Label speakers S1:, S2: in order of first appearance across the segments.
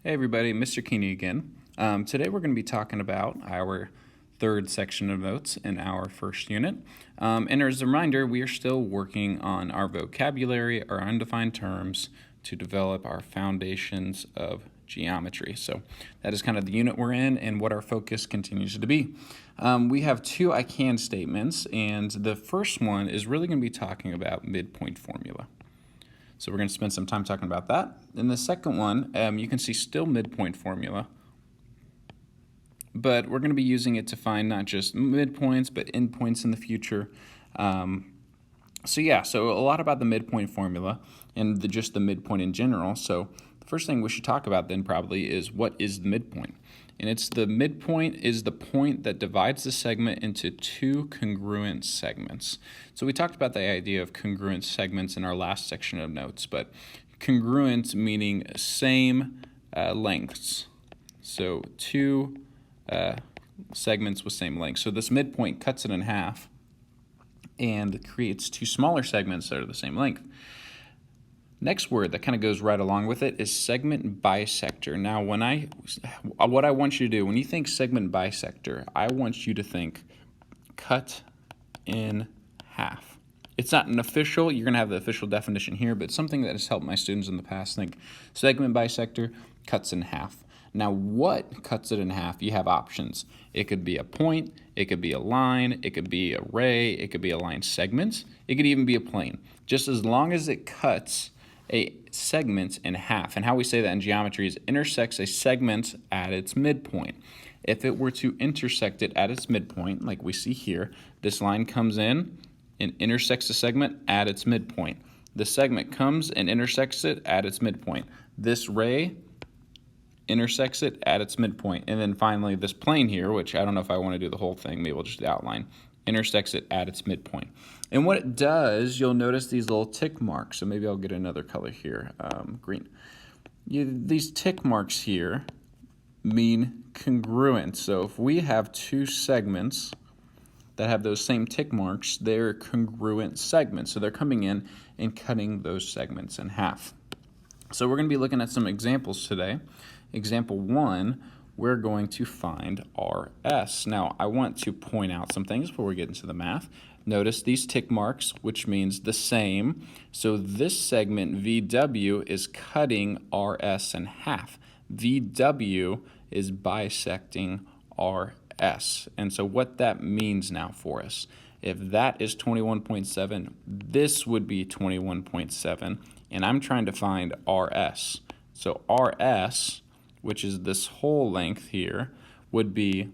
S1: Hey everybody, Mr. Keeney again. Today we're going to be talking about our third section of notes in our first unit. And as a reminder, we are still working on our vocabulary, our undefined terms, to develop our foundations of geometry. So that is kind of the unit we're in and what our focus continues to be. We have two I can statements, and the first one is really going to be talking about midpoint formula. So we're going to spend some time talking about that. In the second one, you can see still midpoint formula, but we're going to be using it to find not just midpoints, but endpoints in the future. So a lot about the midpoint formula and just the midpoint in general. So the first thing we should talk about then probably is what is the midpoint. And it's the midpoint is the point that divides the segment into two congruent segments. So we talked about the idea of congruent segments in our last section of notes, but congruent meaning same lengths. So two segments with same length. So this midpoint cuts it in half and creates two smaller segments that are the same length. Next word that kind of goes right along with it is segment bisector. Now, what I want you to do, when you think segment bisector, I want you to think cut in half. It's not an official, you're going to have the official definition here, but something that has helped my students in the past think segment bisector cuts in half. Now, what cuts it in half? You have options. It could be a point, it could be a line, it could be a ray, it could be a line segment, it could even be a plane. Just as long as it cuts a segment in half. And how we say that in geometry is intersects a segment at its midpoint. If it were to intersect it at its midpoint, like we see here, this line comes in and intersects the segment at its midpoint. The segment comes and intersects it at its midpoint. This ray intersects it at its midpoint. And then finally this plane here, which I don't know if I want to do the whole thing, maybe we'll just do the outline, intersects it at its midpoint. And what it does, you'll notice these little tick marks. So maybe I'll get another color here, green. These tick marks here mean congruent. So if we have two segments that have those same tick marks, they're congruent segments. So they're coming in and cutting those segments in half. So we're going to be looking at some examples today. Example 1, we're going to find RS. Now, I want to point out some things before we get into the math. Notice these tick marks, which means the same. So this segment, VW, is cutting RS in half. VW is bisecting RS. And so what that means now for us, if that is 21.7, this would be 21.7, and I'm trying to find RS. So RS, which is this whole length here, would be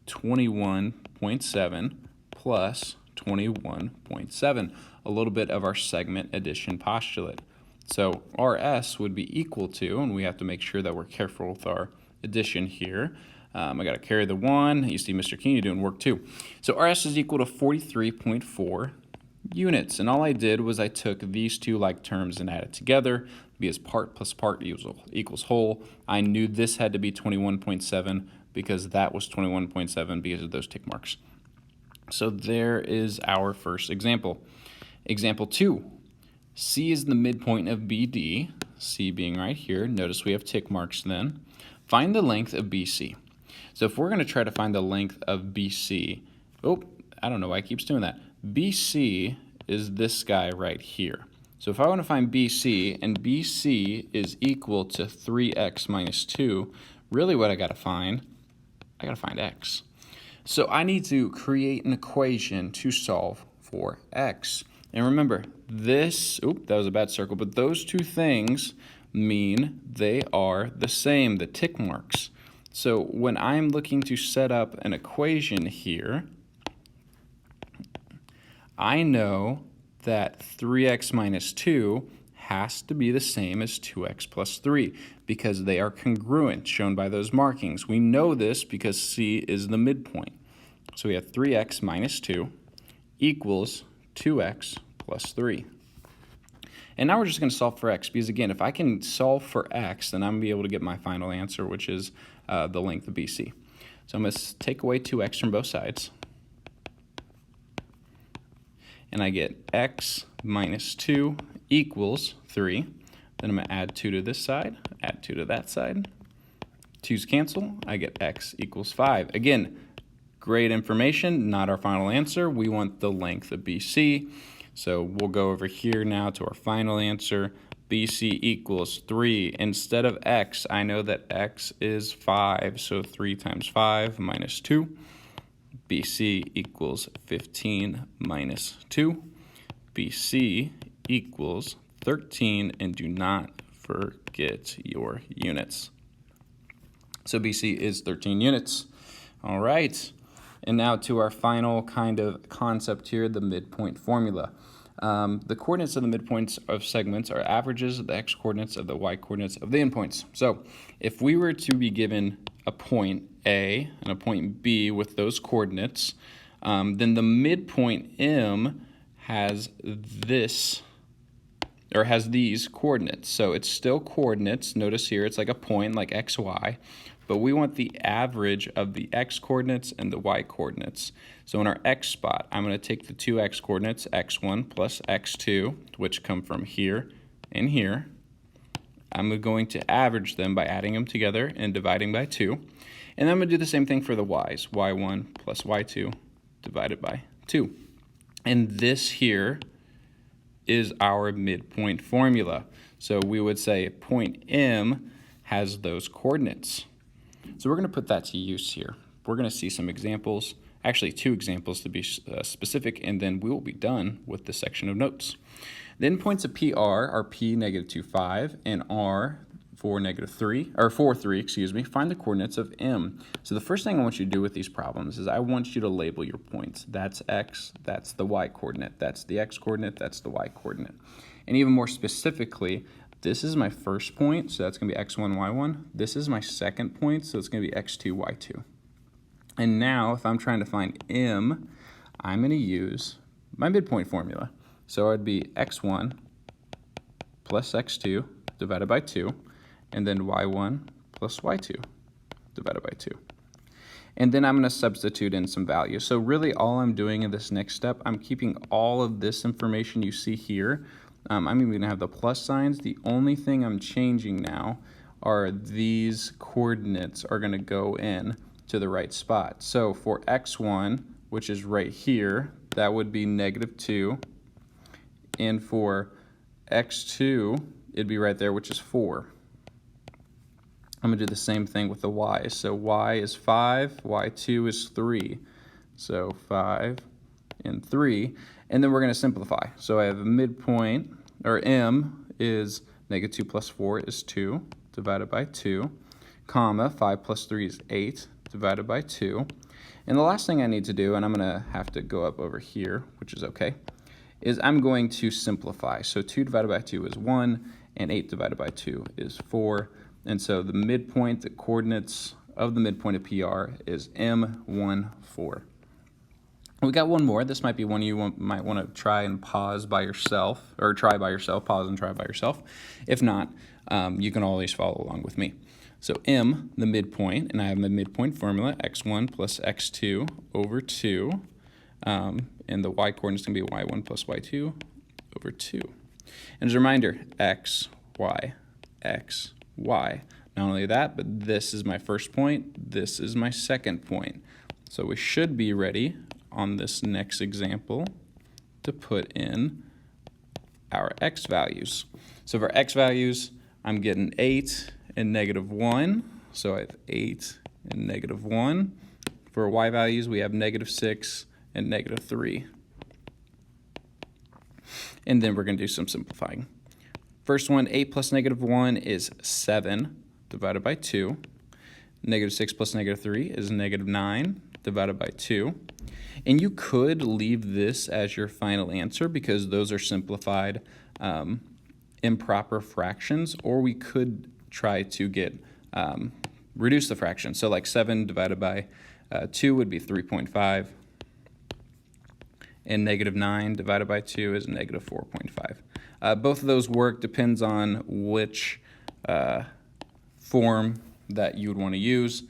S1: 21.7 plus 21.7, a little bit of our segment addition postulate. So RS would be equal to, and we have to make sure that we're careful with our addition here. I got to carry the 1. You see Mr. Keeney doing work too. So RS is equal to 43.4 units. And all I did was I took these two like terms and added together, because part plus part equals whole. I knew this had to be 21.7 because that was 21.7 because of those tick marks. So there is our first example. Example 2, C is the midpoint of BD, C being right here. Notice we have tick marks then. Find the length of BC. So if we're going to try to find the length of BC, I don't know why it keeps doing that. BC is this guy right here. So if I want to find BC, and BC is equal to 3x minus 2, really what I got to find x. So I need to create an equation to solve for x. And remember, that was a bad circle, but those two things mean they are the same, the tick marks. So when I'm looking to set up an equation here, I know that 3x minus 2 has to be the same as 2x plus 3 because they are congruent, shown by those markings. We know this because C is the midpoint. So we have 3x minus 2 equals 2x plus 3. And now we're just going to solve for x because, again, if I can solve for x, then I'm going to be able to get my final answer, which is the length of BC. So I'm going to take away 2x from both sides. And I get x minus 2 equals 3. Then I'm going to add 2 to this side, add 2 to that side. 2's cancel, I get x equals 5. Again, great information, not our final answer. We want the length of BC. So we'll go over here now to our final answer. BC equals 3. Instead of x, I know that x is 5, so 3 times 5 minus 2. BC equals 15 minus 2. BC equals 13, and do not forget your units. So BC is 13 units. All right, and now to our final kind of concept here, the midpoint formula. The coordinates of the midpoints of segments are averages of the x-coordinates of the y-coordinates of the endpoints. So if we were to be given a point A and a point B with those coordinates, then the midpoint M has this, or has these coordinates. So it's still coordinates. Notice here it's like a point, like x, y, but we want the average of the x-coordinates and the y-coordinates. So in our x spot, I'm going to take the two x-coordinates, x1 plus x2, which come from here and here. I'm going to average them by adding them together and dividing by 2. And then I'm going to do the same thing for the y's, y1 plus y2 divided by 2. And this here is our midpoint formula. So we would say point M has those coordinates. So we're going to put that to use here. We're going to see some examples, actually 2 examples to be specific, and then we will be done with the section of notes. The endpoints of PR are P negative 2, 5, and R 4, negative 3, or 4, 3, excuse me. Find the coordinates of M. So the first thing I want you to do with these problems is I want you to label your points. That's X, that's the Y coordinate, that's the X coordinate, that's the Y coordinate. And even more specifically, this is my first point, so that's going to be x1, y1. This is my second point, so it's going to be x2, y2. And now, if I'm trying to find M, I'm going to use my midpoint formula. So it'd be x1 plus x2 divided by 2, and then y1 plus y2 divided by 2. And then I'm going to substitute in some values. So really all I'm doing in this next step, I'm keeping all of this information you see here. I'm even going to have the plus signs. The only thing I'm changing now are these coordinates are going to go in to the right spot. So for x1, which is right here, that would be negative 2. And for x2, it'd be right there, which is 4. I'm going to do the same thing with the y. So y is 5, y2 is 3. So 5 and 3. And then we're going to simplify. So I have a midpoint, or M is negative 2 plus 4 is 2, divided by 2, comma, 5 plus 3 is 8, divided by 2. And the last thing I need to do, and I'm going to have to go up over here, which is okay, is I'm going to simplify. So 2 divided by 2 is 1, and 8 divided by 2 is 4. And so the midpoint, the coordinates of the midpoint of PR is M1, 4. We got one more. This might be one you might want to try and pause by yourself, or try by yourself, pause and try by yourself. If not, you can always follow along with me. So M, the midpoint, and I have my midpoint formula, x1 plus x2 over 2, and the y coordinate is going to be y1 plus y2 over 2. And as a reminder, x, y, x, y. Not only that, but this is my first point, this is my second point. So we should be ready on this next example to put in our x values. So for x values, I'm getting 8 and negative 1. So I have 8 and negative 1. For y values, we have negative 6 and negative 3. And then we're going to do some simplifying. First one, 8 plus negative 1 is 7 divided by 2. Negative 6 plus negative 3 is negative 9 divided by 2. And you could leave this as your final answer because those are simplified improper fractions, or we could try to get reduce the fraction. So like 7 divided by 2 would be 3.5, and negative 9 divided by 2 is negative 4.5. Both of those work, depends on which form that you would want to use.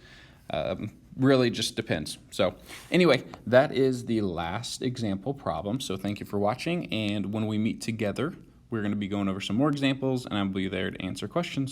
S1: Really just depends. So anyway, that is the last example problem. So thank you for watching, and when we meet together, we're going to be going over some more examples, and I'll be there to answer questions.